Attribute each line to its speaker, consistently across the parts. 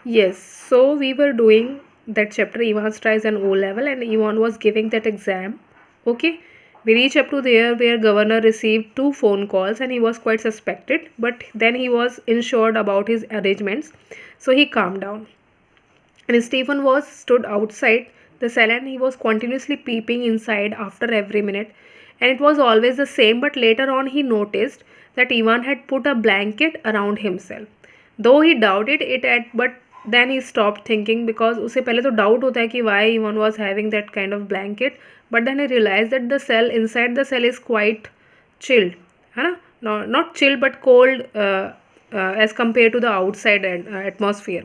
Speaker 1: Yes, so we were doing that chapter. Ivan tries an O level, and Ivan was giving that exam. Okay, we reached up to there where governor received two phone calls and he was quite suspected, but then he was insured about his arrangements, so he calmed down. And Stephen was stood outside the cell and he was continuously peeping inside after every minute. And it was always the same, but later on he noticed that Ivan had put a blanket around himself. Though he doubted it at but then he stopped thinking because उसे पहले तो doubt होता है कि why Ivan was having that kind of blanket, but then he realized that the cell inside the cell is quite chilled, है ना, not chilled but cold, as compared to the outside atmosphere.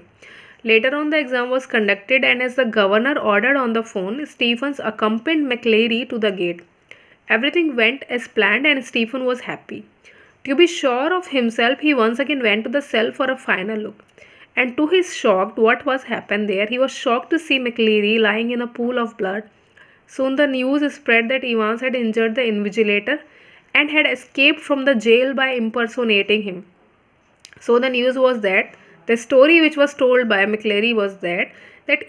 Speaker 1: Later on, the exam was conducted, and as the governor ordered on the phone, Stephens accompanied McLeary to the gate. Everything went as planned, and Stephen was happy. To be sure of himself, he once again went to the cell for a final look. And to his shock, what was happened there? He was shocked to see McLeary lying in a pool of blood. Soon the news spread that Evans had injured the invigilator and had escaped from the jail by impersonating him. So the news was that the story which was told by McLeary was that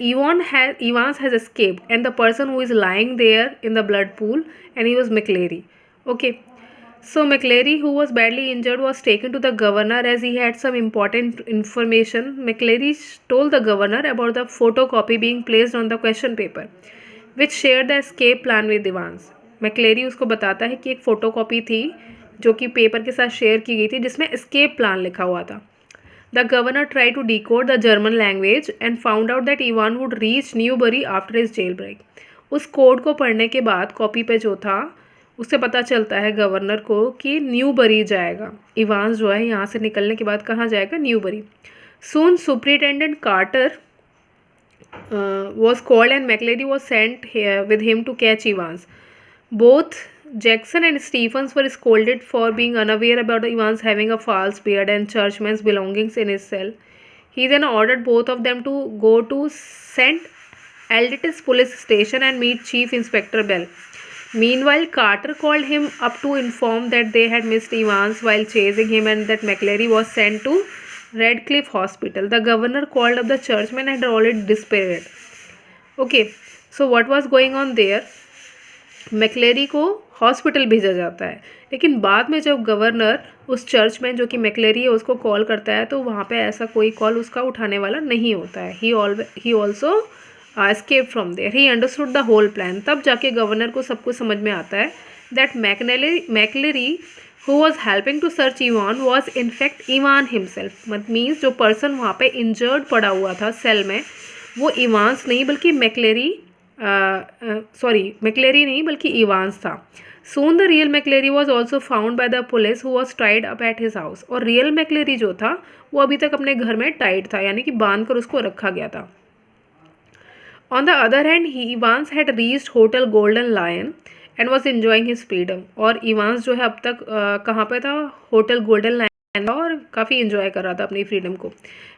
Speaker 1: Evans has escaped, and the person who is lying there in the blood pool, and he was McLeary. Okay. So McLeary, who was badly injured, was taken to the governor as he had some important information. McLeary told the governor about the photocopy being placed on the question paper, which shared the escape plan with Evans. McLeary उसको बताता है कि एक photocopy थी जो कि paper के साथ शेयर की गई थी जिसमें एस्केप प्लान लिखा हुआ था. The governor tried to decode the German language and found out that Ivan would reach Newbury after his jailbreak. उस कोड को पढ़ने के बाद कॉपी पे जो था उससे पता चलता है गवर्नर को कि न्यूबरी जाएगा. इवांस जो है यहाँ से निकलने के बाद कहाँ जाएगा? Newbury. Soon Superintendent Carter was called and McLeary was sent here with him to catch Evans. Both Jackson and Stephens were scolded for being unaware about Evans having a false beard and churchman's belongings in his cell. He then ordered both of them to go to St. Elditis police station and meet Chief Inspector Bell. Meanwhile, Carter called him up to inform that they had missed Evans while chasing him and that McLeary was sent to Redcliffe Hospital. The governor called up the churchman and had already despaired. Okay, so what was going on there? मैक्लेरी को hospital भेजा जाता है, लेकिन बाद में जब governor उस churchman जो कि मैक्लेरी है उसको कॉल करता है तो वहाँ पे ऐसा कोई कॉल उसका उठाने वाला नहीं होता है. He also escape from there. He understood the whole plan. तब जाके गवर्नर को सब कुछ समझ में आता है that McCleary who was helping to search Evan was in fact Evan himself. मत मीन्स जो पर्सन वहाँ पे इंजर्ड पड़ा हुआ था सेल में वो इवांस नहीं बल्कि मैक्लेरी नहीं बल्कि इवांस था. Soon the real McCleary was also found by the police who was tied up at his house. और रियल मैक्लेरी जो था वो अभी तक अपने घर में टाइड था, यानी कि बांध कर उसको रखा गया था. On the other hand Evans had reached hotel golden lion and was enjoying his freedom. और इवांस जो है अब तक कहाँ पे था? होटल गोल्डन लायन, और काफ़ी इन्जॉय कर रहा था अपनी फ्रीडम को.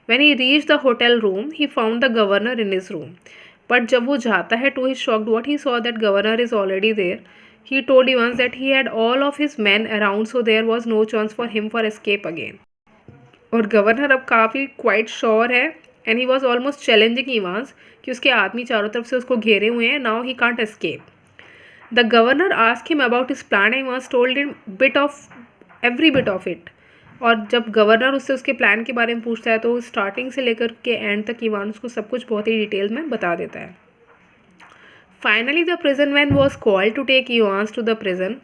Speaker 1: When he reach the hotel room he found the governor in his room. But जब वो जाता है to his shocked what he saw that governor is already there. He told Evans that he had all of his man around so there was no chance for him for escape again. और governor अब काफ़ी quite sure है and he was almost challenging Evans कि उसके आदमी चारों तरफ से उसको घेरे हुए हैं. Now he can't escape. The governor ask him about his plan and was told in every bit of it. और जब गवर्नर उससे उसके प्लान के बारे में पूछता है तो स्टार्टिंग से लेकर के एंड तक इवान उसको सब कुछ बहुत ही डिटेल में बता देता है. Finally the prison van was called to take Evans to the prison.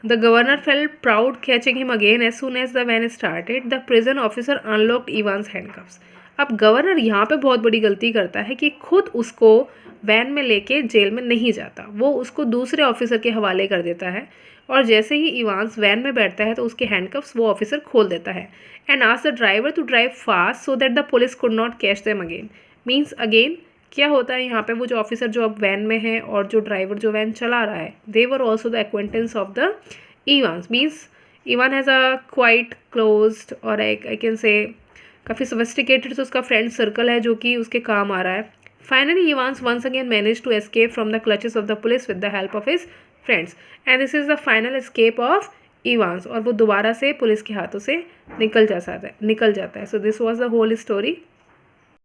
Speaker 1: The governor felt proud catching him again as soon as the van started. The prison officer unlocked Evans handcuffs. अब governor यहाँ पे बहुत बड़ी गलती करता है कि खुद उसको वैन में लेके जेल में नहीं जाता, वो उसको दूसरे ऑफिसर के हवाले कर देता है. और जैसे ही इवांस वैन में बैठता है तो उसके हैंडकफ्स वो ऑफिसर खोल देता है and ask the driver to drive fast so that the police could not catch them again. Means again क्या होता है यहाँ पे, वो जो ऑफिसर जो अब वैन में है और जो ड्राइवर जो वैन चला रहा है they were also the acquaintance of the Evans. Means Evan has a quite closed और आई कैन से काफ़ी सोफिस्टिकेटेड तो उसका फ्रेंड सर्कल है जो कि उसके काम आ रहा है. Finally Evans once again manage to escape from the clutches of the police with the help of his friends and this is the final escape of Evans. और वो दोबारा से पुलिस के हाथों से निकल जाता है. So this was the whole story.